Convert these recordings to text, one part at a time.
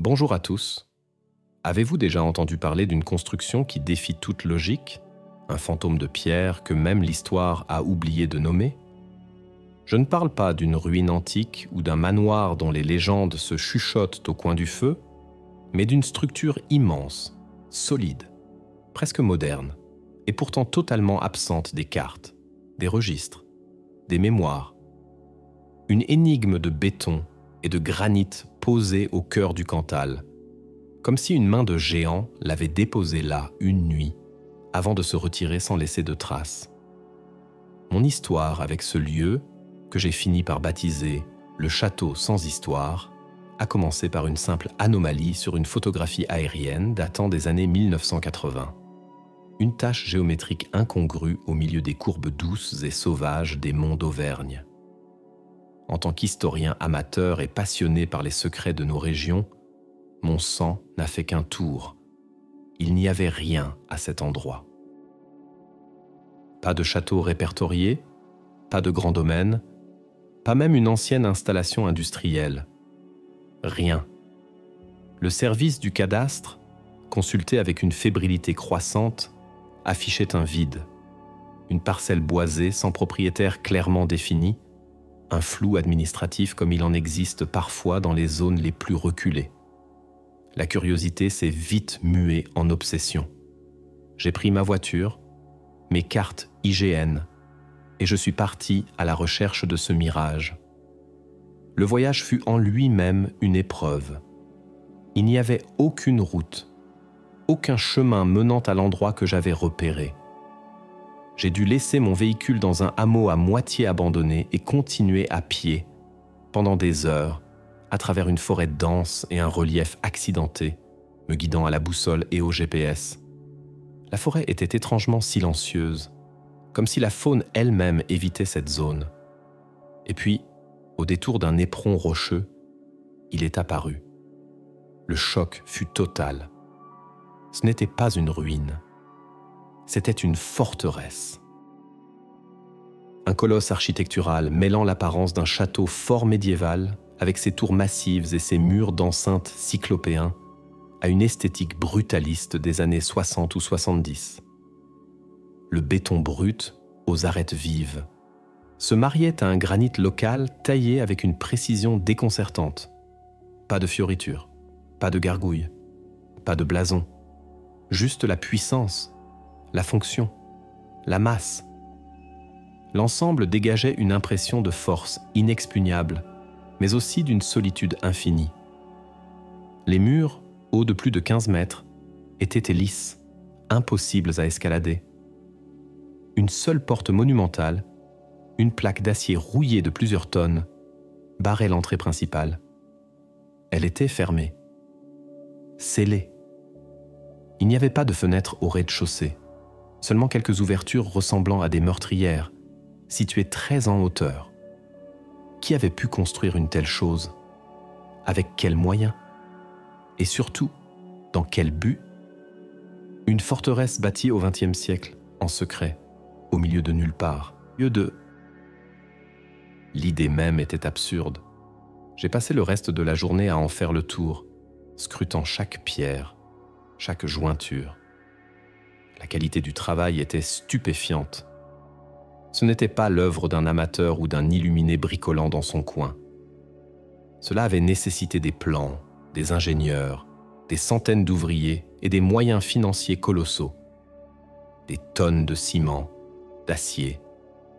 Bonjour à tous. Avez-vous déjà entendu parler d'une construction qui défie toute logique, un fantôme de pierre que même l'histoire a oublié de nommer? Je ne parle pas d'une ruine antique ou d'un manoir dont les légendes se chuchotent au coin du feu, mais d'une structure immense, solide, presque moderne, et pourtant totalement absente des cartes, des registres, des mémoires. Une énigme de béton et de granit posée au cœur du Cantal, comme si une main de géant l'avait déposée là une nuit, avant de se retirer sans laisser de traces. Mon histoire avec ce lieu, que j'ai fini par baptiser le château sans histoire, a commencé par une simple anomalie sur une photographie aérienne datant des années 1980. Une tache géométrique incongrue au milieu des courbes douces et sauvages des monts d'Auvergne. En tant qu'historien amateur et passionné par les secrets de nos régions, mon sang n'a fait qu'un tour. Il n'y avait rien à cet endroit. Pas de château répertorié, pas de grand domaine, pas même une ancienne installation industrielle. Rien. Le service du cadastre, consulté avec une fébrilité croissante, affichait un vide. Une parcelle boisée sans propriétaire clairement défini, un flou administratif comme il en existe parfois dans les zones les plus reculées. La curiosité s'est vite muée en obsession. J'ai pris ma voiture, mes cartes IGN, et je suis parti à la recherche de ce mirage. Le voyage fut en lui-même une épreuve. Il n'y avait aucune route, aucun chemin menant à l'endroit que j'avais repéré. J'ai dû laisser mon véhicule dans un hameau à moitié abandonné et continuer à pied, pendant des heures, à travers une forêt dense et un relief accidenté, me guidant à la boussole et au GPS. La forêt était étrangement silencieuse, comme si la faune elle-même évitait cette zone. Et puis, au détour d'un éperon rocheux, il est apparu. Le choc fut total. Ce n'était pas une ruine. C'était une forteresse. Un colosse architectural mêlant l'apparence d'un château fort médiéval avec ses tours massives et ses murs d'enceinte cyclopéens à une esthétique brutaliste des années 60 ou 70. Le béton brut aux arêtes vives se mariait à un granit local taillé avec une précision déconcertante. Pas de fioritures, pas de gargouilles, pas de blason, juste la puissance, la fonction, la masse. L'ensemble dégageait une impression de force inexpugnable, mais aussi d'une solitude infinie. Les murs, hauts de plus de 15 mètres, étaient lisses, impossibles à escalader. Une seule porte monumentale, une plaque d'acier rouillée de plusieurs tonnes, barrait l'entrée principale. Elle était fermée, scellée. Il n'y avait pas de fenêtre au rez-de-chaussée, seulement quelques ouvertures ressemblant à des meurtrières, situées très en hauteur. Qui avait pu construire une telle chose? Avec quels moyens? Et surtout, dans quel but? Une forteresse bâtie au XXe siècle, en secret, au milieu de nulle part. L'idée même était absurde. J'ai passé le reste de la journée à en faire le tour, scrutant chaque pierre, chaque jointure. La qualité du travail était stupéfiante. Ce n'était pas l'œuvre d'un amateur ou d'un illuminé bricolant dans son coin. Cela avait nécessité des plans, des ingénieurs, des centaines d'ouvriers et des moyens financiers colossaux. Des tonnes de ciment, d'acier,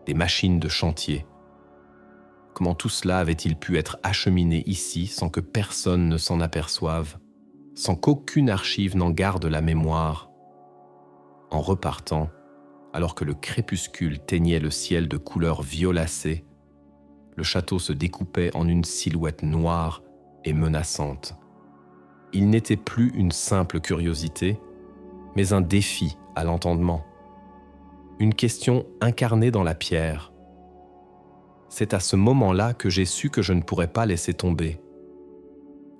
des machines de chantier. Comment tout cela avait-il pu être acheminé ici sans que personne ne s'en aperçoive, sans qu'aucune archive n'en garde la mémoire? En repartant, alors que le crépuscule teignait le ciel de couleurs violacées, le château se découpait en une silhouette noire et menaçante. Il n'était plus une simple curiosité, mais un défi à l'entendement. Une question incarnée dans la pierre. C'est à ce moment-là que j'ai su que je ne pourrais pas laisser tomber.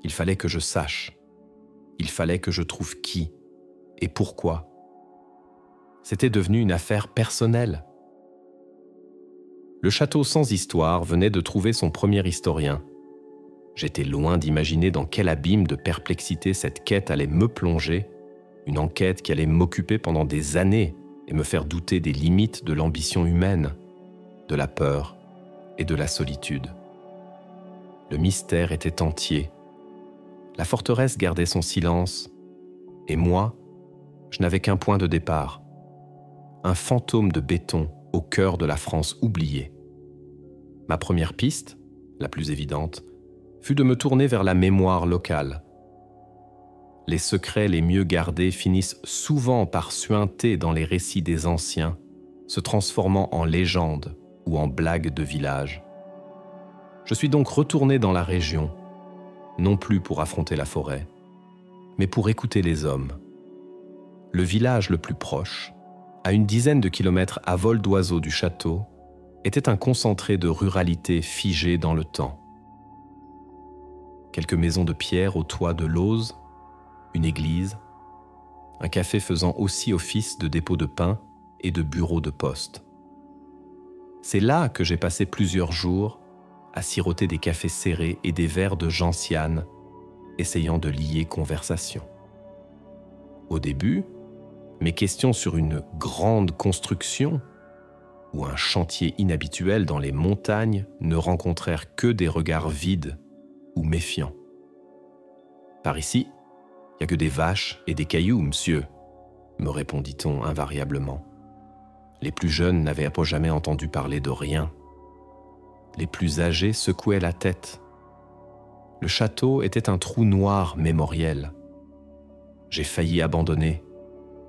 Il fallait que je sache. Il fallait que je trouve qui et pourquoi. C'était devenu une affaire personnelle. Le château sans histoire venait de trouver son premier historien. J'étais loin d'imaginer dans quel abîme de perplexité cette quête allait me plonger, une enquête qui allait m'occuper pendant des années et me faire douter des limites de l'ambition humaine, de la peur et de la solitude. Le mystère était entier. La forteresse gardait son silence, et moi, je n'avais qu'un point de départ, un fantôme de béton au cœur de la France oubliée. Ma première piste, la plus évidente, fut de me tourner vers la mémoire locale. Les secrets les mieux gardés finissent souvent par suinter dans les récits des anciens, se transformant en légendes ou en blagues de village. Je suis donc retourné dans la région, non plus pour affronter la forêt, mais pour écouter les hommes. Le village le plus proche, à une dizaine de kilomètres à vol d'oiseau du château, était un concentré de ruralité figée dans le temps. Quelques maisons de pierre au toit de lauze, une église, un café faisant aussi office de dépôt de pain et de bureau de poste. C'est là que j'ai passé plusieurs jours à siroter des cafés serrés et des verres de gentiane, essayant de lier conversation. Au début, mes questions sur une grande construction ou un chantier inhabituel dans les montagnes ne rencontrèrent que des regards vides ou méfiants. Par ici, il n'y a que des vaches et des cailloux, monsieur, me répondit-on invariablement. Les plus jeunes n'avaient jamais entendu parler de rien. Les plus âgés secouaient la tête. Le château était un trou noir mémoriel. J'ai failli abandonner,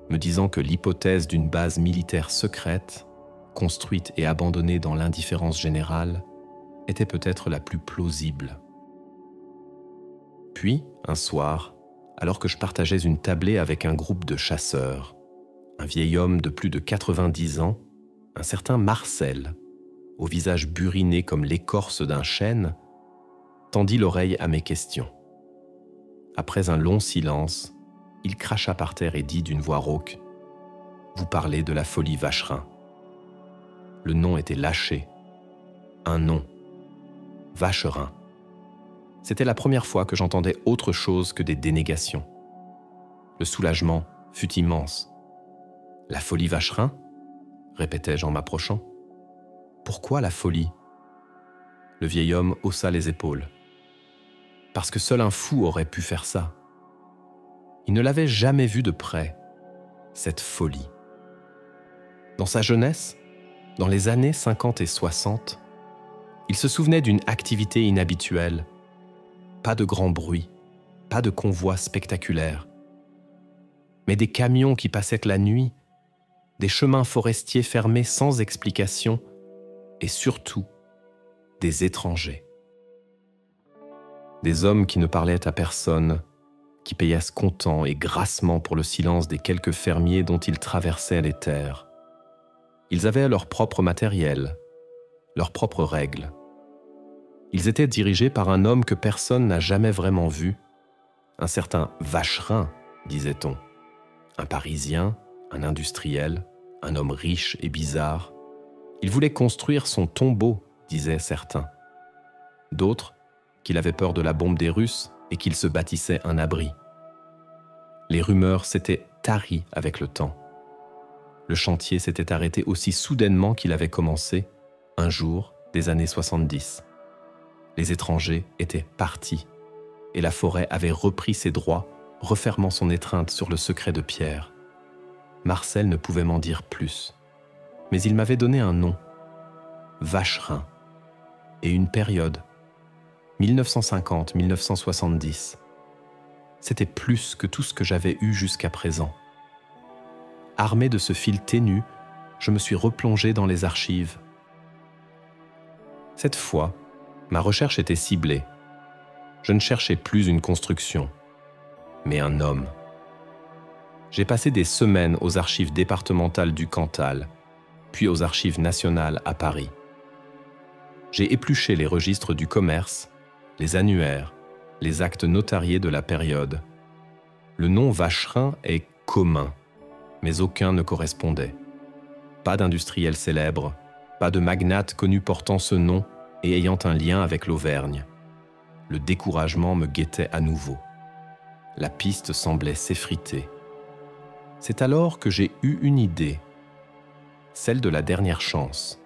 me disant que l'hypothèse d'une base militaire secrète, construite et abandonnée dans l'indifférence générale, était peut-être la plus plausible. Puis, un soir, alors que je partageais une tablée avec un groupe de chasseurs, un vieil homme de plus de 90 ans, un certain Marcel, au visage buriné comme l'écorce d'un chêne, tendit l'oreille à mes questions. Après un long silence, il cracha par terre et dit d'une voix rauque : « Vous parlez de la folie Vacherin. » Le nom était lâché. Un nom. Vacherin. C'était la première fois que j'entendais autre chose que des dénégations. Le soulagement fut immense. « La folie Vacherin ?» répétai-je en m'approchant. « Pourquoi la folie ?» Le vieil homme haussa les épaules. « Parce que seul un fou aurait pu faire ça. » Il ne l'avait jamais vue de près, cette folie. Dans sa jeunesse, dans les années 50 et 60, il se souvenait d'une activité inhabituelle. Pas de grand bruit, pas de convoi spectaculaire, mais des camions qui passaient la nuit, des chemins forestiers fermés sans explication et surtout des étrangers. Des hommes qui ne parlaient à personne, qui paillassent comptant et grassement pour le silence des quelques fermiers dont ils traversaient les terres. Ils avaient leur propre matériel, leurs propres règles. Ils étaient dirigés par un homme que personne n'a jamais vraiment vu, un certain Vacherin, disait-on, un Parisien, un industriel, un homme riche et bizarre. Il voulait construire son tombeau, disaient certains. D'autres, qu'il avait peur de la bombe des Russes et qu'il se bâtissait un abri. Les rumeurs s'étaient taries avec le temps. Le chantier s'était arrêté aussi soudainement qu'il avait commencé, un jour des années 70. Les étrangers étaient partis et la forêt avait repris ses droits, refermant son étreinte sur le secret de Pierre. Marcel ne pouvait m'en dire plus, mais il m'avait donné un nom, Vacherin, et une période, 1950-1970. C'était plus que tout ce que j'avais eu jusqu'à présent. Armé de ce fil ténu, je me suis replongé dans les archives. Cette fois, ma recherche était ciblée. Je ne cherchais plus une construction, mais un homme. J'ai passé des semaines aux archives départementales du Cantal, puis aux archives nationales à Paris. J'ai épluché les registres du commerce, les annuaires, les actes notariés de la période. Le nom Vacherin est commun, mais aucun ne correspondait. Pas d'industriel célèbre, pas de magnate connu portant ce nom et ayant un lien avec l'Auvergne. Le découragement me guettait à nouveau. La piste semblait s'effriter. C'est alors que j'ai eu une idée, celle de la dernière chance.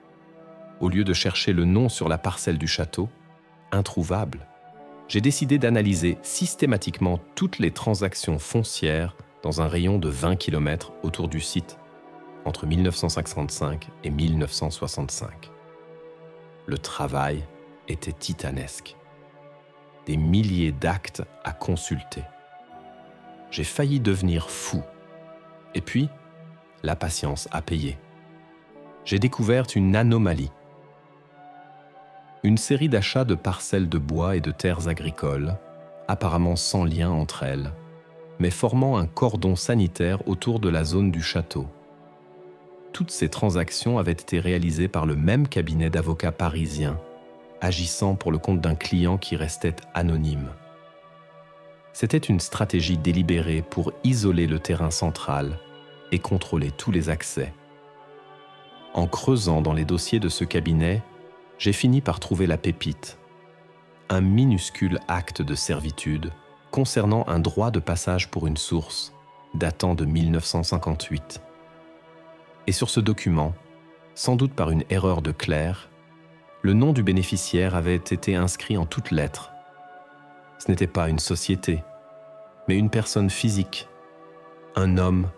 Au lieu de chercher le nom sur la parcelle du château, introuvable, j'ai décidé d'analyser systématiquement toutes les transactions foncières dans un rayon de 20 km autour du site, entre 1955 et 1965. Le travail était titanesque. Des milliers d'actes à consulter. J'ai failli devenir fou. Et puis, la patience a payé. J'ai découvert une anomalie. Une série d'achats de parcelles de bois et de terres agricoles, apparemment sans lien entre elles, mais formant un cordon sanitaire autour de la zone du château. Toutes ces transactions avaient été réalisées par le même cabinet d'avocats parisiens, agissant pour le compte d'un client qui restait anonyme. C'était une stratégie délibérée pour isoler le terrain central et contrôler tous les accès. En creusant dans les dossiers de ce cabinet, j'ai fini par trouver la pépite. Un minuscule acte de servitude concernant un droit de passage pour une source datant de 1958. Et sur ce document, sans doute par une erreur de clerc, le nom du bénéficiaire avait été inscrit en toutes lettres. Ce n'était pas une société, mais une personne physique, un homme,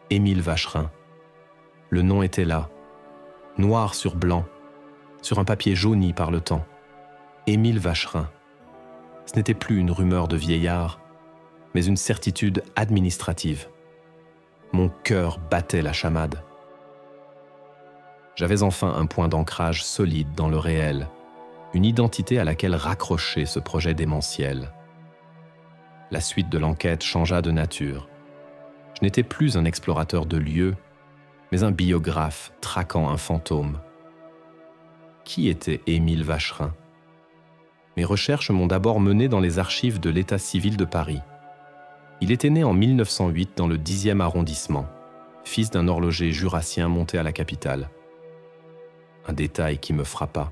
Émile Vacherin. Le nom était là, noir sur blanc, sur un papier jauni par le temps. Émile Vacherin. Ce n'était plus une rumeur de vieillard, mais une certitude administrative. Mon cœur battait la chamade. J'avais enfin un point d'ancrage solide dans le réel, une identité à laquelle raccrocher ce projet démentiel. La suite de l'enquête changea de nature. Je n'étais plus un explorateur de lieux, mais un biographe traquant un fantôme. Qui était Émile Vacherin ? Mes recherches m'ont d'abord mené dans les archives de l'État civil de Paris. Il était né en 1908 dans le 10e arrondissement, fils d'un horloger jurassien monté à la capitale. Un détail qui me frappa,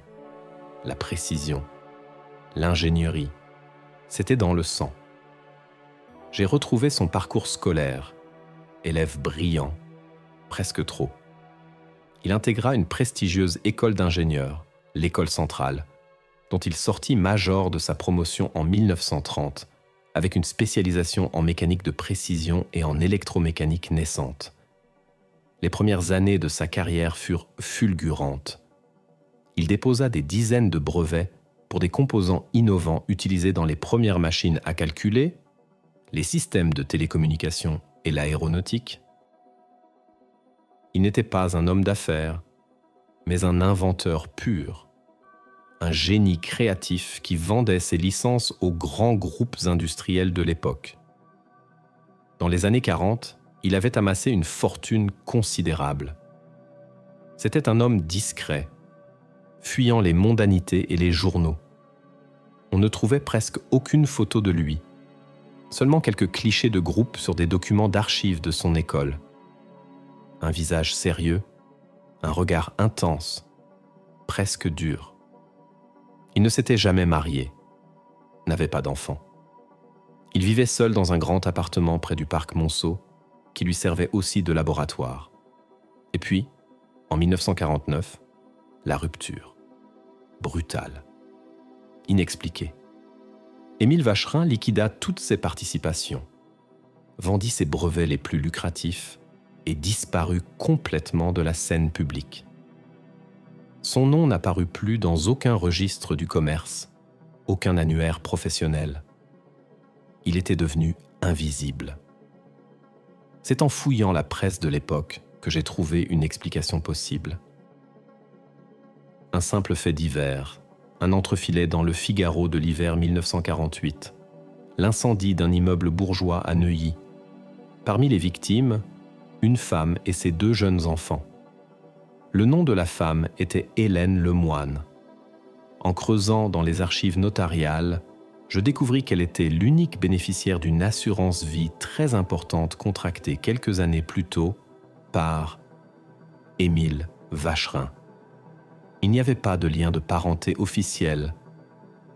la précision, l'ingénierie, c'était dans le sang. J'ai retrouvé son parcours scolaire, élève brillant, presque trop. Il intégra une prestigieuse école d'ingénieurs, l'école centrale, dont il sortit major de sa promotion en 1930, avec une spécialisation en mécanique de précision et en électromécanique naissante. Les premières années de sa carrière furent fulgurantes. Il déposa des dizaines de brevets pour des composants innovants utilisés dans les premières machines à calculer, les systèmes de télécommunication et l'aéronautique. Il n'était pas un homme d'affaires, mais un inventeur pur, un génie créatif qui vendait ses licences aux grands groupes industriels de l'époque. Dans les années 40, il avait amassé une fortune considérable. C'était un homme discret, fuyant les mondanités et les journaux. On ne trouvait presque aucune photo de lui, seulement quelques clichés de groupe sur des documents d'archives de son école. Un visage sérieux, un regard intense, presque dur. Il ne s'était jamais marié, n'avait pas d'enfant. Il vivait seul dans un grand appartement près du parc Monceau, qui lui servait aussi de laboratoire. Et puis, en 1949, la rupture. Brutale. Inexpliquée. Émile Vacherin liquida toutes ses participations, vendit ses brevets les plus lucratifs et disparut complètement de la scène publique. Son nom n'apparut plus dans aucun registre du commerce, aucun annuaire professionnel. Il était devenu invisible. C'est en fouillant la presse de l'époque que j'ai trouvé une explication possible. Un simple fait divers, un entrefilet dans le Figaro de l'hiver 1948, l'incendie d'un immeuble bourgeois à Neuilly. Parmi les victimes, une femme et ses 2 jeunes enfants. Le nom de la femme était Hélène Lemoine. En creusant dans les archives notariales, je découvris qu'elle était l'unique bénéficiaire d'une assurance vie très importante contractée quelques années plus tôt par Émile Vacherin. Il n'y avait pas de lien de parenté officiel,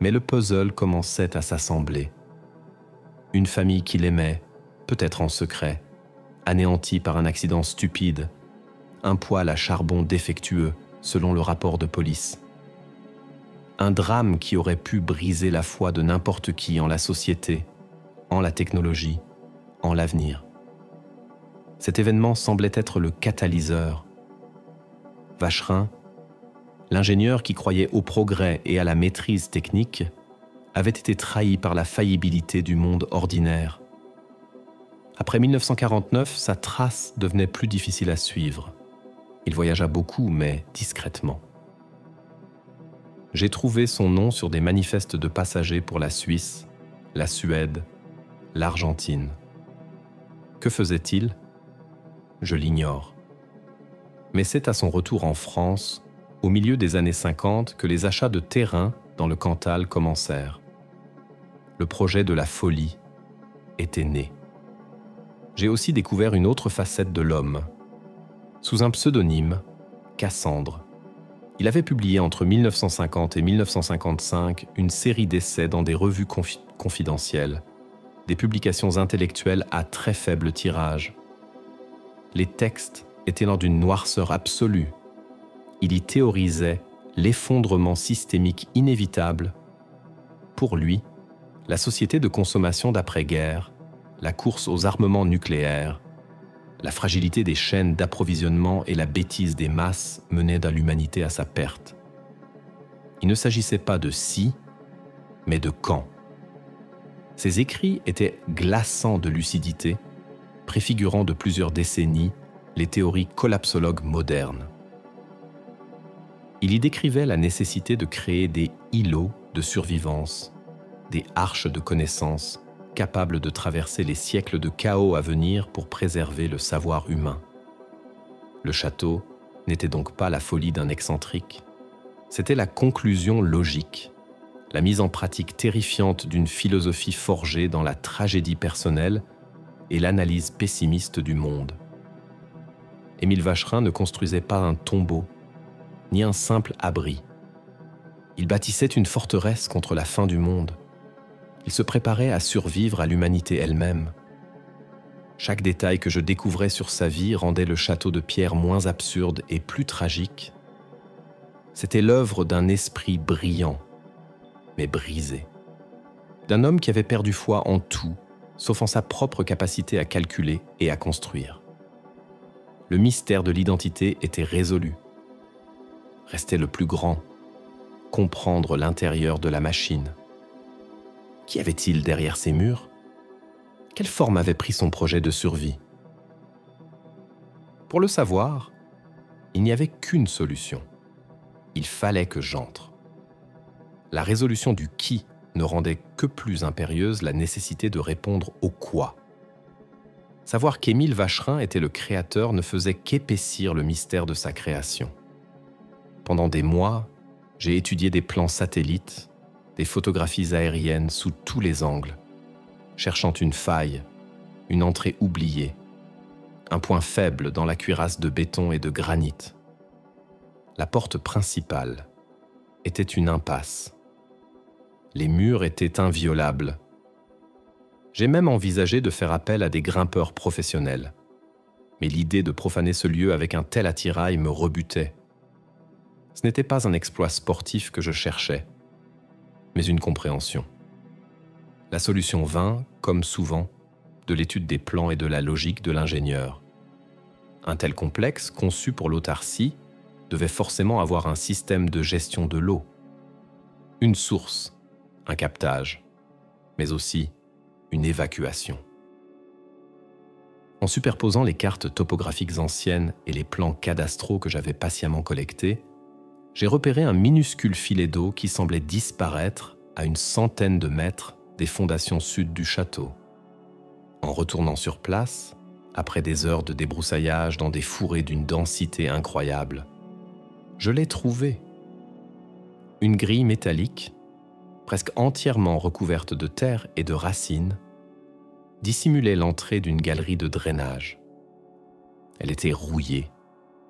Mais le puzzle commençait à s'assembler. Une famille qu'il aimait, peut-être en secret, anéantie par un accident stupide, un poêle à charbon défectueux, selon le rapport de police. Un drame qui aurait pu briser la foi de n'importe qui en la société, en la technologie, en l'avenir. Cet événement semblait être le catalyseur. Vacherin, l'ingénieur qui croyait au progrès et à la maîtrise technique, avait été trahi par la faillibilité du monde ordinaire. Après 1949, sa trace devenait plus difficile à suivre. Il voyagea beaucoup, mais discrètement. J'ai trouvé son nom sur des manifestes de passagers pour la Suisse, la Suède, l'Argentine. Que faisait-il ? Je l'ignore. Mais c'est à son retour en France, au milieu des années 50, que les achats de terrain dans le Cantal commencèrent. Le projet de la folie était né. J'ai aussi découvert une autre facette de l'homme. Sous un pseudonyme, Cassandre, il avait publié entre 1950 et 1955 une série d'essais dans des revues confidentielles, des publications intellectuelles à très faible tirage. Les textes étaient dans d'une noirceur absolue. Il y théorisait l'effondrement systémique inévitable. Pour lui, la société de consommation d'après-guerre, la course aux armements nucléaires, la fragilité des chaînes d'approvisionnement et la bêtise des masses menaient à l'humanité à sa perte. Il ne s'agissait pas de si, mais de quand. Ses écrits étaient glaçants de lucidité, préfigurant de plusieurs décennies les théories collapsologues modernes. Il y décrivait la nécessité de créer des îlots de survivance, des arches de connaissances capables de traverser les siècles de chaos à venir pour préserver le savoir humain. Le château n'était donc pas la folie d'un excentrique, c'était la conclusion logique, la mise en pratique terrifiante d'une philosophie forgée dans la tragédie personnelle et l'analyse pessimiste du monde. Émile Vacherin ne construisait pas un tombeau, ni un simple abri. Il bâtissait une forteresse contre la fin du monde. Il se préparait à survivre à l'humanité elle-même. Chaque détail que je découvrais sur sa vie rendait le château de pierre moins absurde et plus tragique. C'était l'œuvre d'un esprit brillant, mais brisé. D'un homme qui avait perdu foi en tout, sauf en sa propre capacité à calculer et à construire. Le mystère de l'identité était résolu. Restait le plus grand, comprendre l'intérieur de la machine. Qu'y avait-il derrière ces murs ? Quelle forme avait pris son projet de survie ? Pour le savoir, il n'y avait qu'une solution. Il fallait que j'entre. La résolution du qui ne rendait que plus impérieuse la nécessité de répondre au quoi. Savoir qu'Émile Vacherin était le créateur ne faisait qu'épaissir le mystère de sa création. Pendant des mois, j'ai étudié des plans satellites, des photographies aériennes sous tous les angles, cherchant une faille, une entrée oubliée, un point faible dans la cuirasse de béton et de granit. La porte principale était une impasse. Les murs étaient inviolables. J'ai même envisagé de faire appel à des grimpeurs professionnels. Mais l'idée de profaner ce lieu avec un tel attirail me rebutait. Ce n'était pas un exploit sportif que je cherchais, mais une compréhension. La solution vint, comme souvent, de l'étude des plans et de la logique de l'ingénieur. Un tel complexe, conçu pour l'autarcie, devait forcément avoir un système de gestion de l'eau, une source, un captage, mais aussi une évacuation. En superposant les cartes topographiques anciennes et les plans cadastraux que j'avais patiemment collectés, j'ai repéré un minuscule filet d'eau qui semblait disparaître à une centaine de mètres des fondations sud du château. En retournant sur place, après des heures de débroussaillage dans des fourrés d'une densité incroyable, je l'ai trouvé. Une grille métallique, presque entièrement recouverte de terre et de racines, dissimulait l'entrée d'une galerie de drainage. Elle était rouillée,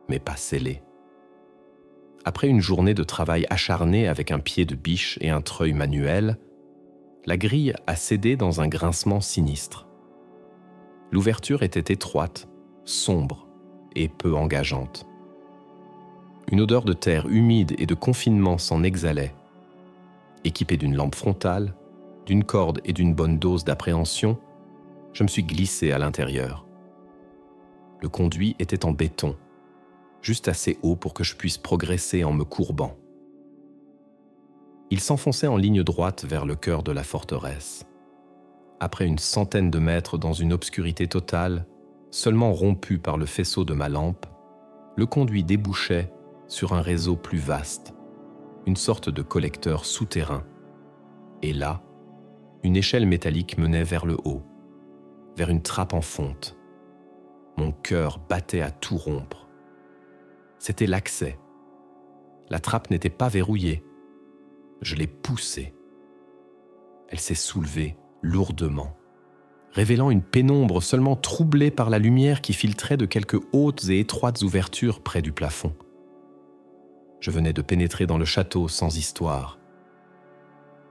mais pas scellée. après une journée de travail acharné avec un pied de biche et un treuil manuel, la grille a cédé dans un grincement sinistre. L'ouverture était étroite, sombre et peu engageante. Une odeur de terre humide et de confinement s'en exhalait. Équipé d'une lampe frontale, d'une corde et d'une bonne dose d'appréhension, je me suis glissé à l'intérieur. Le conduit était en béton, juste assez haut pour que je puisse progresser en me courbant. Il s'enfonçait en ligne droite vers le cœur de la forteresse. Après une centaine de mètres dans une obscurité totale, seulement rompue par le faisceau de ma lampe, le conduit débouchait sur un réseau plus vaste, une sorte de collecteur souterrain. Et là, une échelle métallique menait vers le haut, vers une trappe en fonte. Mon cœur battait à tout rompre. C'était l'accès. La trappe n'était pas verrouillée. Je l'ai poussée. Elle s'est soulevée lourdement, révélant une pénombre seulement troublée par la lumière qui filtrait de quelques hautes et étroites ouvertures près du plafond. Je venais de pénétrer dans le château sans histoire.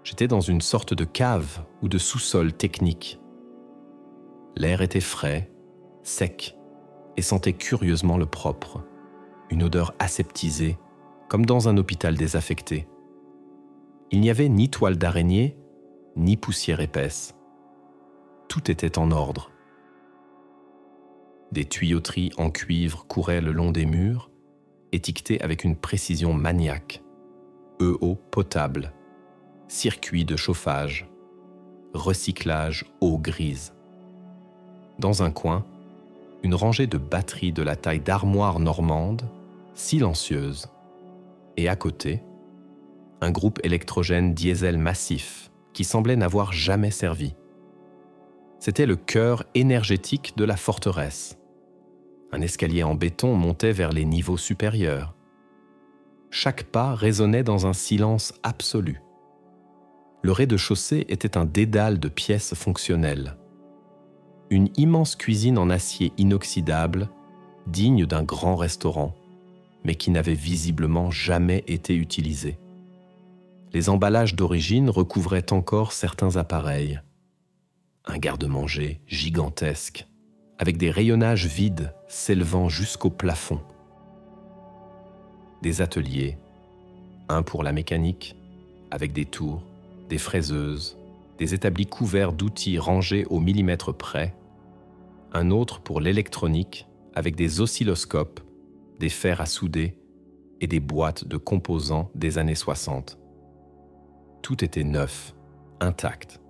J'étais dans une sorte de cave ou de sous-sol technique. L'air était frais, sec, et sentait curieusement le propre, une odeur aseptisée, comme dans un hôpital désaffecté. Il n'y avait ni toile d'araignée, ni poussière épaisse. Tout était en ordre. Des tuyauteries en cuivre couraient le long des murs, étiquetées avec une précision maniaque. EO potable, circuit de chauffage, recyclage eau grise. Dans un coin, une rangée de batteries de la taille d'armoire normande, silencieuse, et à côté, un groupe électrogène diesel massif qui semblait n'avoir jamais servi. C'était le cœur énergétique de la forteresse. Un escalier en béton montait vers les niveaux supérieurs. Chaque pas résonnait dans un silence absolu. Le rez-de-chaussée était un dédale de pièces fonctionnelles. Une immense cuisine en acier inoxydable, digne d'un grand restaurant, mais qui n'avait visiblement jamais été utilisée. Les emballages d'origine recouvraient encore certains appareils. Un garde-manger gigantesque, avec des rayonnages vides s'élevant jusqu'au plafond. Des ateliers, un pour la mécanique, avec des tours, des fraiseuses, des établis couverts d'outils rangés au millimètre près, un autre pour l'électronique, avec des oscilloscopes, des fers à souder et des boîtes de composants des années 60. Tout était neuf, intact.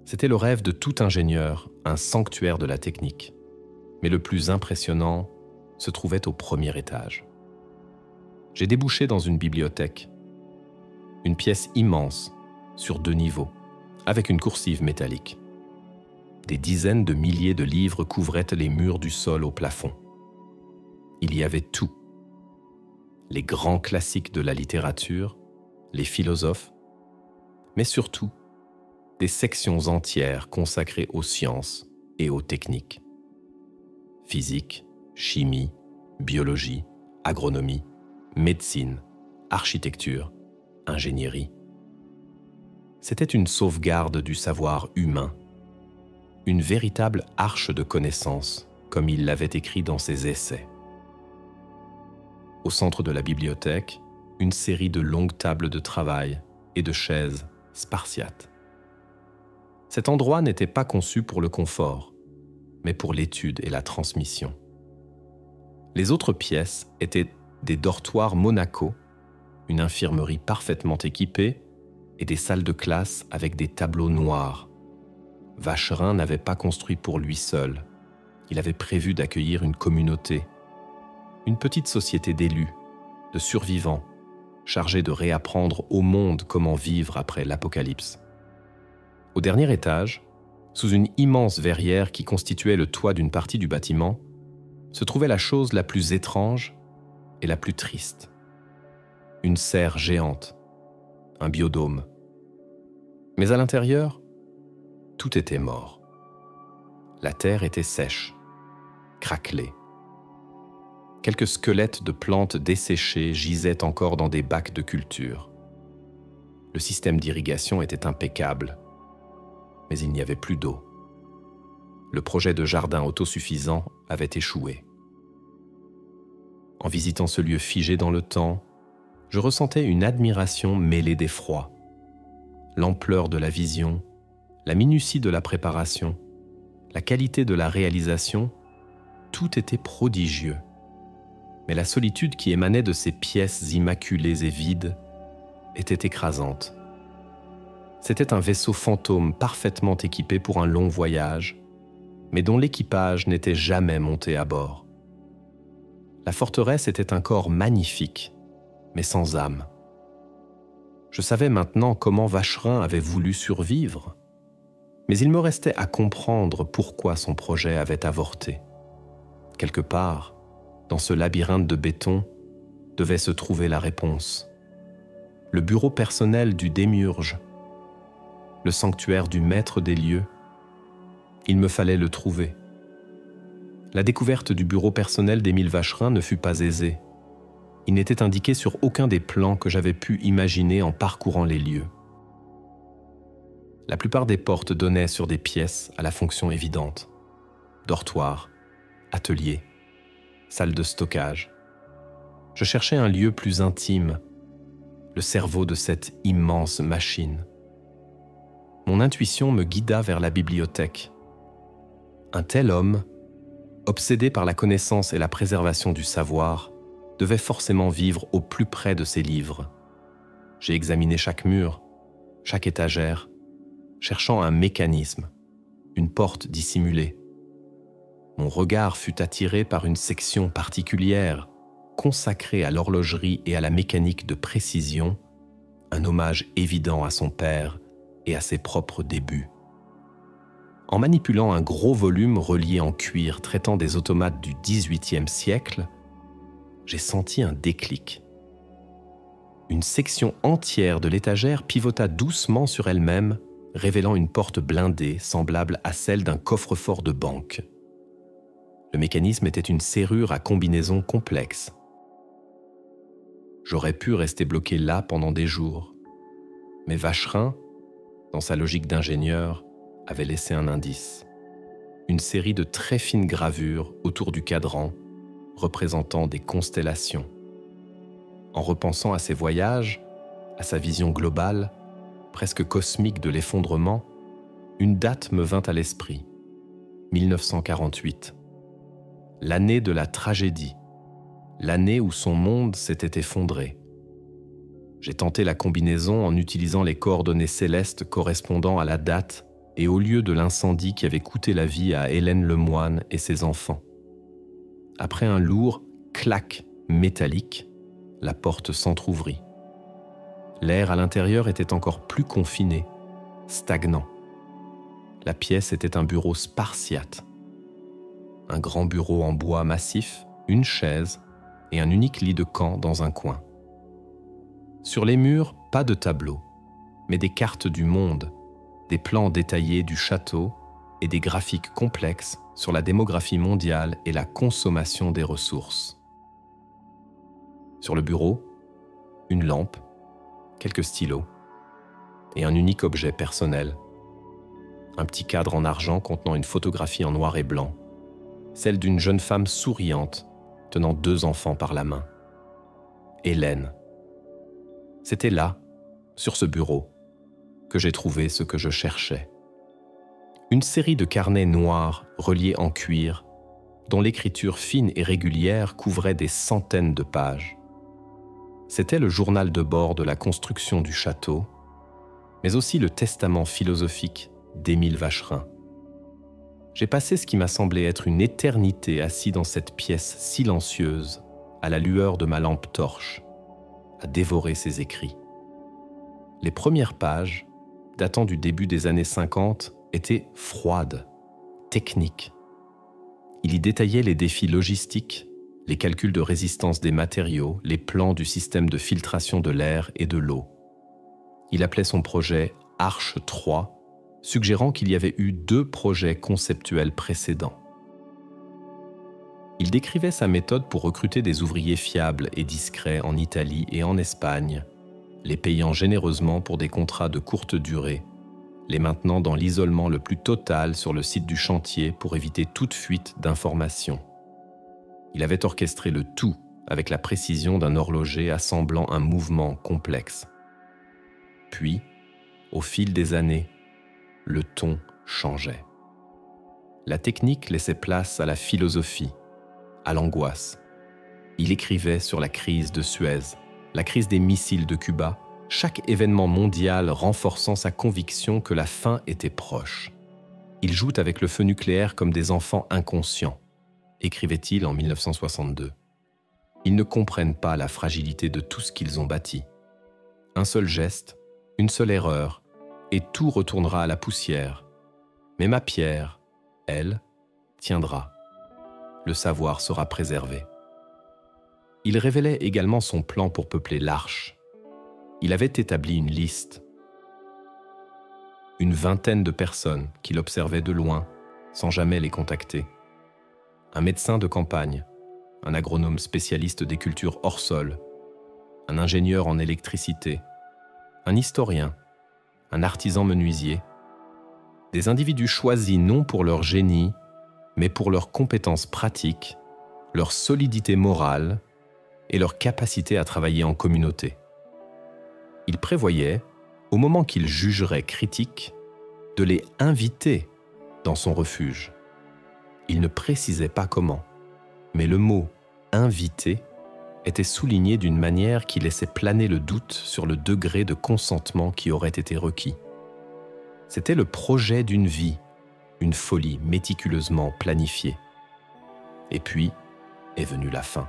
C'était le rêve de tout ingénieur, un sanctuaire de la technique. Mais le plus impressionnant se trouvait au premier étage. J'ai débouché dans une bibliothèque. Une pièce immense, sur 2 niveaux, avec une coursive métallique. Des dizaines de milliers de livres couvraient les murs du sol au plafond. Il y avait tout. Les grands classiques de la littérature, les philosophes, mais surtout des sections entières consacrées aux sciences et aux techniques. Physique, chimie, biologie, agronomie, médecine, architecture, ingénierie. C'était une sauvegarde du savoir humain, une véritable arche de connaissances, comme il l'avait écrit dans ses essais. Au centre de la bibliothèque, une série de longues tables de travail et de chaises spartiates. Cet endroit n'était pas conçu pour le confort, mais pour l'étude et la transmission. Les autres pièces étaient des dortoirs Monaco, une infirmerie parfaitement équipée et des salles de classe avec des tableaux noirs. Vacherin n'avait pas construit pour lui seul. Il avait prévu d'accueillir une communauté, une petite société d'élus, de survivants, chargés de réapprendre au monde comment vivre après l'apocalypse. Au dernier étage, sous une immense verrière qui constituait le toit d'une partie du bâtiment, se trouvait la chose la plus étrange et la plus triste. Une serre géante, un biodôme. Mais à l'intérieur, tout était mort. La terre était sèche, craquelée. Quelques squelettes de plantes desséchées gisaient encore dans des bacs de culture. Le système d'irrigation était impeccable, mais il n'y avait plus d'eau. Le projet de jardin autosuffisant avait échoué. En visitant ce lieu figé dans le temps, je ressentais une admiration mêlée d'effroi. L'ampleur de la vision, la minutie de la préparation, la qualité de la réalisation, tout était prodigieux. Mais la solitude qui émanait de ces pièces immaculées et vides était écrasante. C'était un vaisseau fantôme parfaitement équipé pour un long voyage, mais dont l'équipage n'était jamais monté à bord. La forteresse était un corps magnifique, mais sans âme. Je savais maintenant comment Vacherin avait voulu survivre, mais il me restait à comprendre pourquoi son projet avait avorté. Quelque part, dans ce labyrinthe de béton, devait se trouver la réponse. Le bureau personnel du démiurge, le sanctuaire du maître des lieux, il me fallait le trouver. La découverte du bureau personnel d'Émile Vacherin ne fut pas aisée. Il n'était indiqué sur aucun des plans que j'avais pu imaginer en parcourant les lieux. La plupart des portes donnaient sur des pièces à la fonction évidente. Dortoir, atelier, salle de stockage. Je cherchais un lieu plus intime, le cerveau de cette immense machine. Mon intuition me guida vers la bibliothèque. Un tel homme, obsédé par la connaissance et la préservation du savoir, devait forcément vivre au plus près de ses livres. J'ai examiné chaque mur, chaque étagère, cherchant un mécanisme, une porte dissimulée. Mon regard fut attiré par une section particulière, consacrée à l'horlogerie et à la mécanique de précision, un hommage évident à son père et à ses propres débuts. En manipulant un gros volume relié en cuir traitant des automates du XVIIIe siècle, j'ai senti un déclic. Une section entière de l'étagère pivota doucement sur elle-même, révélant une porte blindée semblable à celle d'un coffre-fort de banque. Le mécanisme était une serrure à combinaison complexe. J'aurais pu rester bloqué là pendant des jours, mais Vacherin, dans sa logique d'ingénieur, avait laissé un indice. Une série de très fines gravures autour du cadran, représentant des constellations. En repensant à ses voyages, à sa vision globale, presque cosmique de l'effondrement, une date me vint à l'esprit. 1948. L'année de la tragédie. L'année où son monde s'était effondré. J'ai tenté la combinaison en utilisant les coordonnées célestes correspondant à la date et au lieu de l'incendie qui avait coûté la vie à Hélène Lemoine et ses enfants. Après un lourd clac métallique, la porte s'entr'ouvrit. L'air à l'intérieur était encore plus confiné, stagnant. La pièce était un bureau spartiate. Un grand bureau en bois massif, une chaise et un unique lit de camp dans un coin. Sur les murs, pas de tableau, mais des cartes du monde, des plans détaillés du château et des graphiques complexes sur la démographie mondiale et la consommation des ressources. Sur le bureau, une lampe, quelques stylos et un unique objet personnel. Un petit cadre en argent contenant une photographie en noir et blanc, celle d'une jeune femme souriante tenant 2 enfants par la main. Hélène. C'était là, sur ce bureau, que j'ai trouvé ce que je cherchais. Une série de carnets noirs reliés en cuir, dont l'écriture fine et régulière couvrait des centaines de pages. C'était le journal de bord de la construction du château, mais aussi le testament philosophique d'Émile Vacherin. J'ai passé ce qui m'a semblé être une éternité assis dans cette pièce silencieuse, à la lueur de ma lampe torche, à dévorer ses écrits. Les premières pages, datant du début des années 50, étaient froides, techniques. Il y détaillait les défis logistiques, les calculs de résistance des matériaux, les plans du système de filtration de l'air et de l'eau. Il appelait son projet « Arche 3 », suggérant qu'il y avait eu 2 projets conceptuels précédents. Il décrivait sa méthode pour recruter des ouvriers fiables et discrets en Italie et en Espagne, les payant généreusement pour des contrats de courte durée, les maintenant dans l'isolement le plus total sur le site du chantier pour éviter toute fuite d'informations. Il avait orchestré le tout avec la précision d'un horloger assemblant un mouvement complexe. Puis, au fil des années, le ton changeait. La technique laissait place à la philosophie, à l'angoisse. Il écrivait sur la crise de Suez, la crise des missiles de Cuba, chaque événement mondial renforçant sa conviction que la fin était proche. Ils jouent avec le feu nucléaire comme des enfants inconscients, écrivait-il en 1962. Ils ne comprennent pas la fragilité de tout ce qu'ils ont bâti. Un seul geste, une seule erreur, et tout retournera à la poussière. Mais ma pierre, elle, tiendra. Le savoir sera préservé. Il révélait également son plan pour peupler l'Arche. Il avait établi une liste. Une vingtaine de personnes qu'il observait de loin, sans jamais les contacter. Un médecin de campagne, un agronome spécialiste des cultures hors sol, un ingénieur en électricité, un historien, un artisan menuisier. Des individus choisis non pour leur génie, mais pour leurs compétences pratiques, leur solidité morale et leur capacité à travailler en communauté. Il prévoyait, au moment qu'il jugerait critique, de les inviter dans son refuge. Il ne précisait pas comment, mais le mot « inviter » était souligné d'une manière qui laissait planer le doute sur le degré de consentement qui aurait été requis. C'était le projet d'une vie, une folie méticuleusement planifiée. Et puis est venue la fin.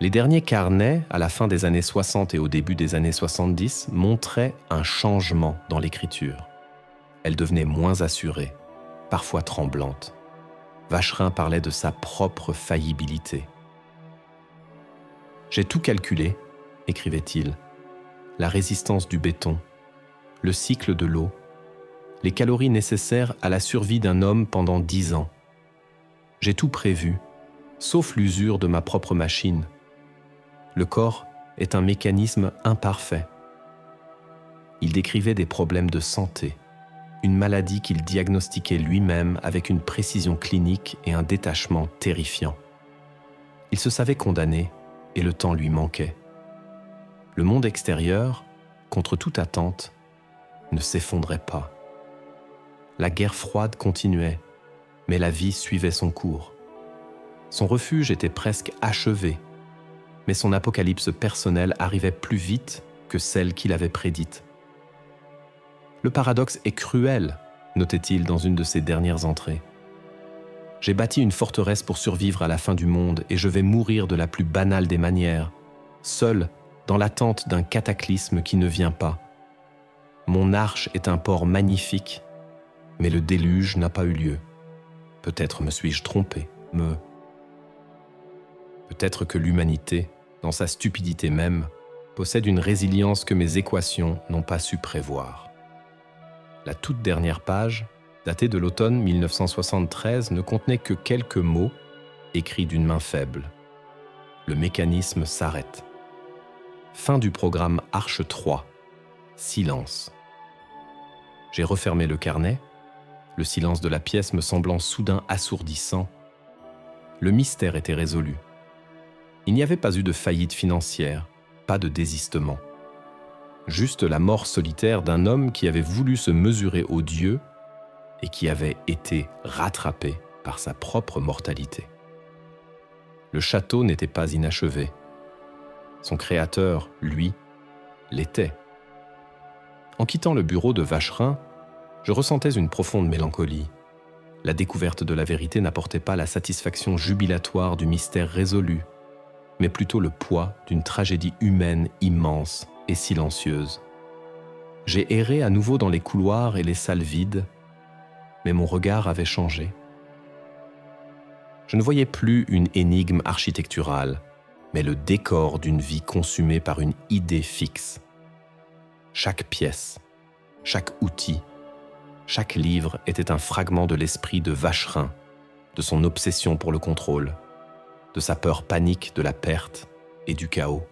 Les derniers carnets, à la fin des années 60 et au début des années 70, montraient un changement dans l'écriture. Elle devenait moins assurée, parfois tremblante. Vacherin parlait de sa propre faillibilité. « J'ai tout calculé, » écrivait-il, « la résistance du béton, le cycle de l'eau, les calories nécessaires à la survie d'un homme pendant 10 ans. J'ai tout prévu, sauf l'usure de ma propre machine. Le corps est un mécanisme imparfait. » Il décrivait des problèmes de santé, une maladie qu'il diagnostiquait lui-même avec une précision clinique et un détachement terrifiant. Il se savait condamné et le temps lui manquait. Le monde extérieur, contre toute attente, ne s'effondrait pas. La guerre froide continuait, mais la vie suivait son cours. Son refuge était presque achevé, mais son apocalypse personnelle arrivait plus vite que celle qu'il avait prédite. Le paradoxe est cruel, notait-il dans une de ses dernières entrées. J'ai bâti une forteresse pour survivre à la fin du monde et je vais mourir de la plus banale des manières, seul dans l'attente d'un cataclysme qui ne vient pas. Mon arche est un port magnifique, mais le déluge n'a pas eu lieu. Peut-être me suis-je trompé, Peut-être que l'humanité, dans sa stupidité même, possède une résilience que mes équations n'ont pas su prévoir. La toute dernière page, datée de l'automne 1973, ne contenait que quelques mots écrits d'une main faible. Le mécanisme s'arrête. Fin du programme Arche 3. Silence. J'ai refermé le carnet, le silence de la pièce me semblant soudain assourdissant. Le mystère était résolu. Il n'y avait pas eu de faillite financière, pas de désistement. Juste la mort solitaire d'un homme qui avait voulu se mesurer aux dieux et qui avait été rattrapé par sa propre mortalité. Le château n'était pas inachevé. Son créateur, lui, l'était. En quittant le bureau de Vacherin, je ressentais une profonde mélancolie. La découverte de la vérité n'apportait pas la satisfaction jubilatoire du mystère résolu, mais plutôt le poids d'une tragédie humaine immense et silencieuse. J'ai erré à nouveau dans les couloirs et les salles vides, mais mon regard avait changé. Je ne voyais plus une énigme architecturale, mais le décor d'une vie consumée par une idée fixe. Chaque pièce, chaque outil, chaque livre était un fragment de l'esprit de Vacherin, de son obsession pour le contrôle, de sa peur panique de la perte et du chaos.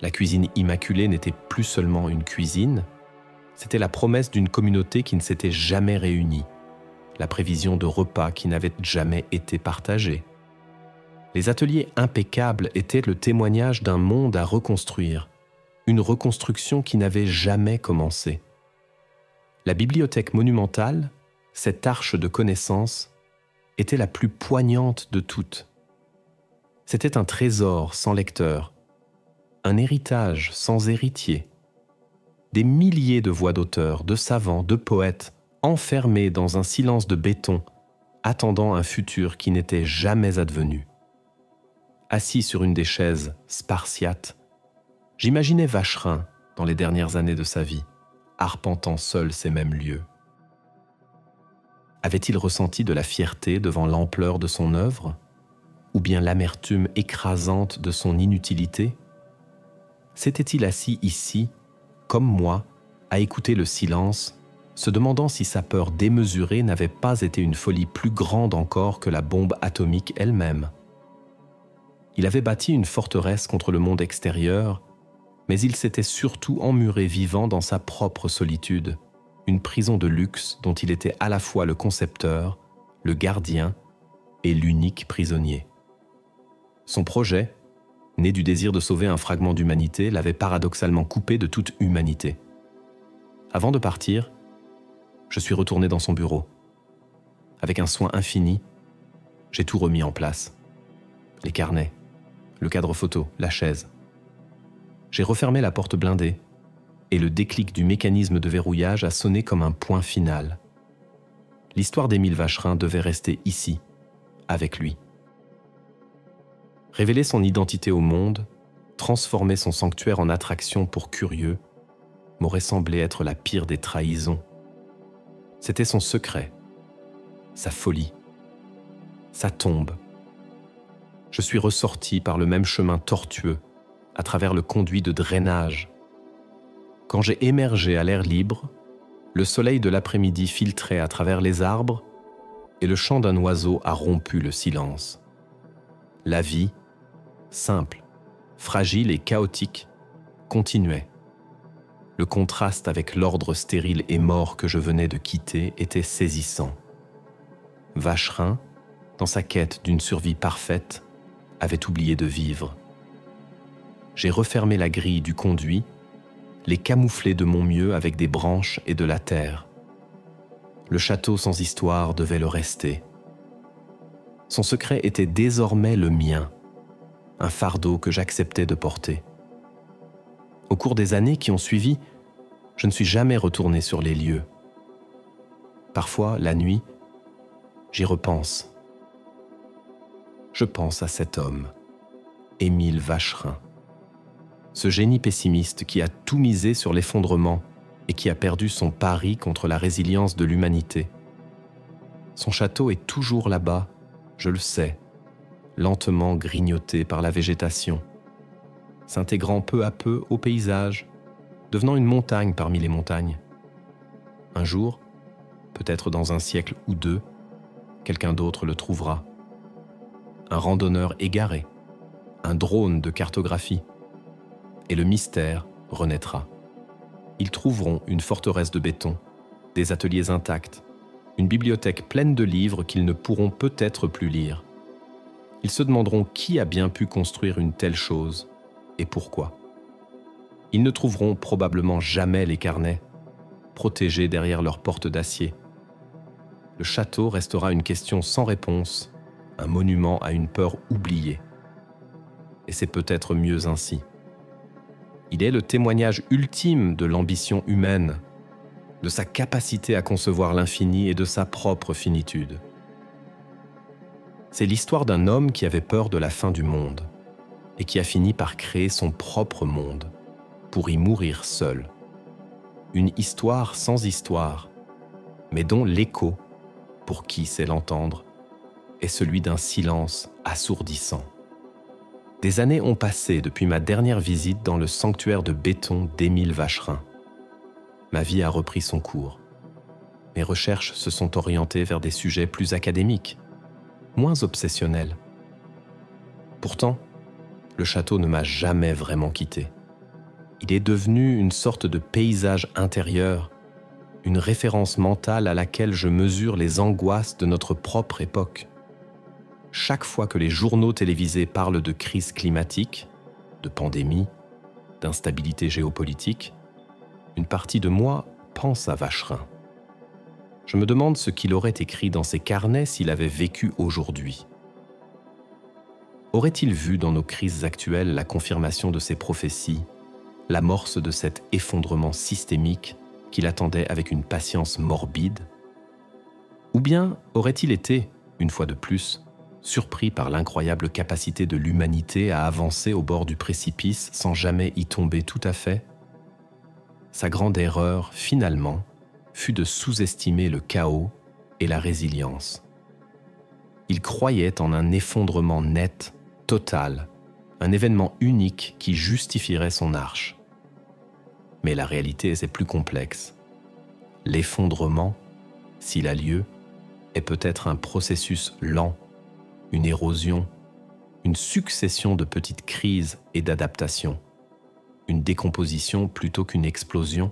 La cuisine immaculée n'était plus seulement une cuisine, c'était la promesse d'une communauté qui ne s'était jamais réunie, la prévision de repas qui n'avaient jamais été partagés. Les ateliers impeccables étaient le témoignage d'un monde à reconstruire, une reconstruction qui n'avait jamais commencé. La bibliothèque monumentale, cette arche de connaissances, était la plus poignante de toutes. C'était un trésor sans lecteur, un héritage sans héritier. Des milliers de voix d'auteurs, de savants, de poètes, enfermés dans un silence de béton, attendant un futur qui n'était jamais advenu. Assis sur une des chaises spartiates, j'imaginais Vacherin dans les dernières années de sa vie, arpentant seul ces mêmes lieux. Avait-il ressenti de la fierté devant l'ampleur de son œuvre, ou bien l'amertume écrasante de son inutilité? S'était-il assis ici, comme moi, à écouter le silence, se demandant si sa peur démesurée n'avait pas été une folie plus grande encore que la bombe atomique elle-même? Il avait bâti une forteresse contre le monde extérieur, mais il s'était surtout emmuré vivant dans sa propre solitude, une prison de luxe dont il était à la fois le concepteur, le gardien et l'unique prisonnier. Son projet, né du désir de sauver un fragment d'humanité, l'avait paradoxalement coupé de toute humanité. Avant de partir, je suis retourné dans son bureau. Avec un soin infini, j'ai tout remis en place. Les carnets, le cadre photo, la chaise. J'ai refermé la porte blindée et le déclic du mécanisme de verrouillage a sonné comme un point final. L'histoire d'Émile Vacherin devait rester ici, avec lui. Révéler son identité au monde, transformer son sanctuaire en attraction pour curieux, m'aurait semblé être la pire des trahisons. C'était son secret, sa folie, sa tombe. Je suis ressorti par le même chemin tortueux, à travers le conduit de drainage. Quand j'ai émergé à l'air libre, le soleil de l'après-midi filtrait à travers les arbres et le chant d'un oiseau a rompu le silence. La vie, simple, fragile et chaotique, continuait. Le contraste avec l'ordre stérile et mort que je venais de quitter était saisissant. Vacherin, dans sa quête d'une survie parfaite, avait oublié de vivre. J'ai refermé la grille du conduit, les camouflé de mon mieux avec des branches et de la terre. Le château sans histoire devait le rester. Son secret était désormais le mien, un fardeau que j'acceptais de porter. Au cours des années qui ont suivi, je ne suis jamais retourné sur les lieux. Parfois, la nuit, j'y repense. Je pense à cet homme, Émile Vacherin. Ce génie pessimiste qui a tout misé sur l'effondrement et qui a perdu son pari contre la résilience de l'humanité. Son château est toujours là-bas, je le sais, lentement grignoté par la végétation, s'intégrant peu à peu au paysage, devenant une montagne parmi les montagnes. Un jour, peut-être dans un siècle ou deux, quelqu'un d'autre le trouvera. Un randonneur égaré, un drone de cartographie, et le mystère renaîtra. Ils trouveront une forteresse de béton, des ateliers intacts, une bibliothèque pleine de livres qu'ils ne pourront peut-être plus lire. Ils se demanderont qui a bien pu construire une telle chose et pourquoi. Ils ne trouveront probablement jamais les carnets, protégés derrière leurs portes d'acier. Le château restera une question sans réponse, un monument à une peur oubliée. Et c'est peut-être mieux ainsi. Il est le témoignage ultime de l'ambition humaine, de sa capacité à concevoir l'infini et de sa propre finitude. C'est l'histoire d'un homme qui avait peur de la fin du monde et qui a fini par créer son propre monde, pour y mourir seul. Une histoire sans histoire, mais dont l'écho, pour qui sait l'entendre, est celui d'un silence assourdissant. Des années ont passé depuis ma dernière visite dans le sanctuaire de béton d'Émile Vacherin. Ma vie a repris son cours. Mes recherches se sont orientées vers des sujets plus académiques, moins obsessionnels. Pourtant, le château ne m'a jamais vraiment quitté. Il est devenu une sorte de paysage intérieur, une référence mentale à laquelle je mesure les angoisses de notre propre époque. Chaque fois que les journaux télévisés parlent de crise climatique, de pandémie, d'instabilité géopolitique, une partie de moi pense à Vacherin. Je me demande ce qu'il aurait écrit dans ses carnets s'il avait vécu aujourd'hui. Aurait-il vu dans nos crises actuelles la confirmation de ses prophéties, l'amorce de cet effondrement systémique qu'il attendait avec une patience morbide? Ou bien aurait-il été, une fois de plus, surpris par l'incroyable capacité de l'humanité à avancer au bord du précipice sans jamais y tomber tout à fait? Sa grande erreur, finalement, fut de sous-estimer le chaos et la résilience. Il croyait en un effondrement net, total, un événement unique qui justifierait son arche. Mais la réalité est plus complexe. L'effondrement, s'il a lieu, est peut-être un processus lent, une érosion, une succession de petites crises et d'adaptations, une décomposition plutôt qu'une explosion.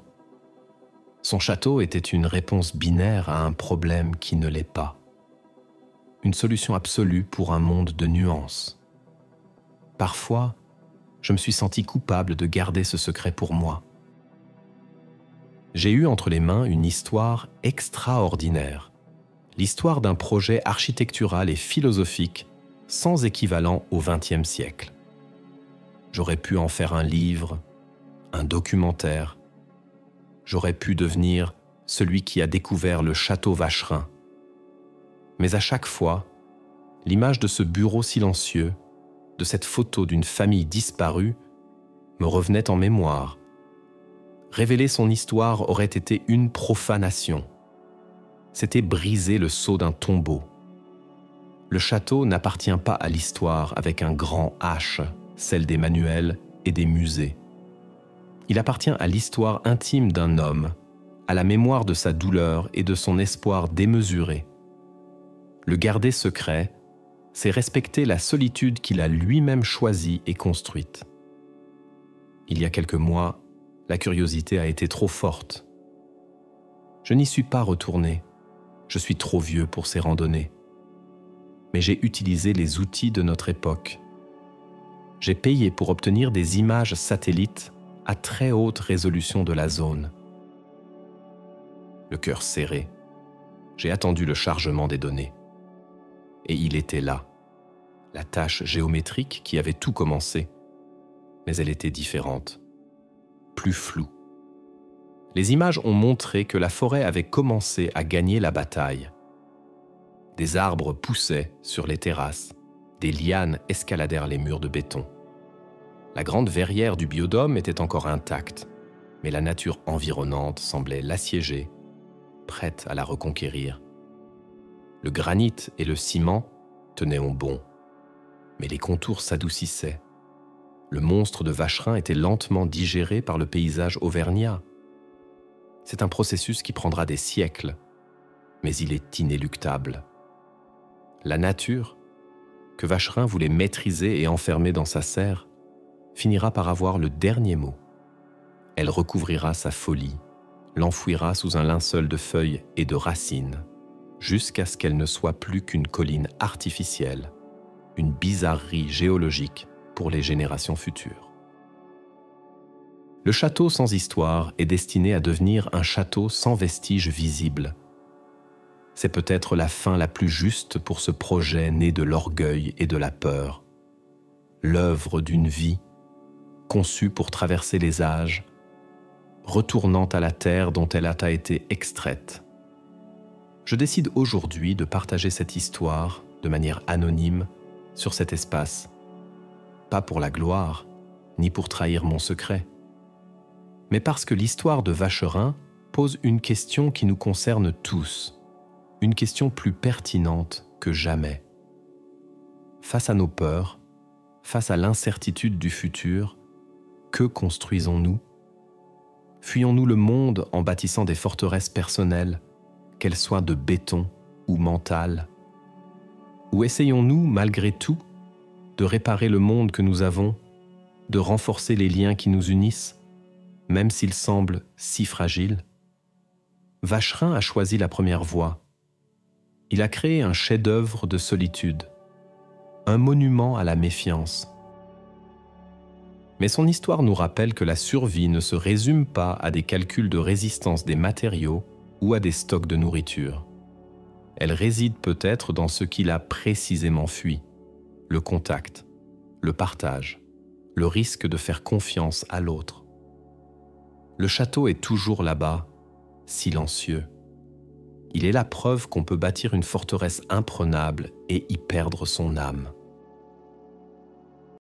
Son château était une réponse binaire à un problème qui ne l'est pas. Une solution absolue pour un monde de nuances. Parfois, je me suis senti coupable de garder ce secret pour moi. J'ai eu entre les mains une histoire extraordinaire, l'histoire d'un projet architectural et philosophique sans équivalent au XXe siècle. J'aurais pu en faire un livre, un documentaire. J'aurais pu devenir celui qui a découvert le château Vacherin. Mais à chaque fois, l'image de ce bureau silencieux, de cette photo d'une famille disparue, me revenait en mémoire. Révéler son histoire aurait été une profanation. C'était briser le sceau d'un tombeau. Le château n'appartient pas à l'histoire avec un grand H, celle des manuels et des musées. Il appartient à l'histoire intime d'un homme, à la mémoire de sa douleur et de son espoir démesuré. Le garder secret, c'est respecter la solitude qu'il a lui-même choisie et construite. Il y a quelques mois, la curiosité a été trop forte. Je n'y suis pas retourné. Je suis trop vieux pour ces randonnées. Mais j'ai utilisé les outils de notre époque. J'ai payé pour obtenir des images satellites à très haute résolution de la zone. Le cœur serré, j'ai attendu le chargement des données. Et il était là, la tâche géométrique qui avait tout commencé. Mais elle était différente, plus floue. Les images ont montré que la forêt avait commencé à gagner la bataille. Des arbres poussaient sur les terrasses, des lianes escaladèrent les murs de béton. La grande verrière du biodôme était encore intacte, mais la nature environnante semblait l'assiéger, prête à la reconquérir. Le granit et le ciment tenaient en bon, mais les contours s'adoucissaient. Le monstre de Vacherin était lentement digéré par le paysage auvergnat. C'est un processus qui prendra des siècles, mais il est inéluctable. La nature, que Vacherin voulait maîtriser et enfermer dans sa serre, finira par avoir le dernier mot. Elle recouvrira sa folie, l'enfouira sous un linceul de feuilles et de racines, jusqu'à ce qu'elle ne soit plus qu'une colline artificielle, une bizarrerie géologique pour les générations futures. Le château sans histoire est destiné à devenir un château sans vestiges visibles. C'est peut-être la fin la plus juste pour ce projet né de l'orgueil et de la peur, l'œuvre d'une vie conçue pour traverser les âges, retournant à la terre dont elle a été extraite. Je décide aujourd'hui de partager cette histoire de manière anonyme sur cet espace, pas pour la gloire, ni pour trahir mon secret, mais parce que l'histoire de Vacherin pose une question qui nous concerne tous, une question plus pertinente que jamais. Face à nos peurs, face à l'incertitude du futur, que construisons-nous? Fuyons-nous le monde en bâtissant des forteresses personnelles, qu'elles soient de béton ou mentales? Ou essayons-nous, malgré tout, de réparer le monde que nous avons, de renforcer les liens qui nous unissent, même s'ils semblent si fragiles. Vacherin a choisi la première voie. Il a créé un chef-d'œuvre de solitude, un monument à la méfiance. Mais son histoire nous rappelle que la survie ne se résume pas à des calculs de résistance des matériaux ou à des stocks de nourriture. Elle réside peut-être dans ce qu'il a précisément fui, le contact, le partage, le risque de faire confiance à l'autre. Le château est toujours là-bas, silencieux. Il est la preuve qu'on peut bâtir une forteresse imprenable et y perdre son âme.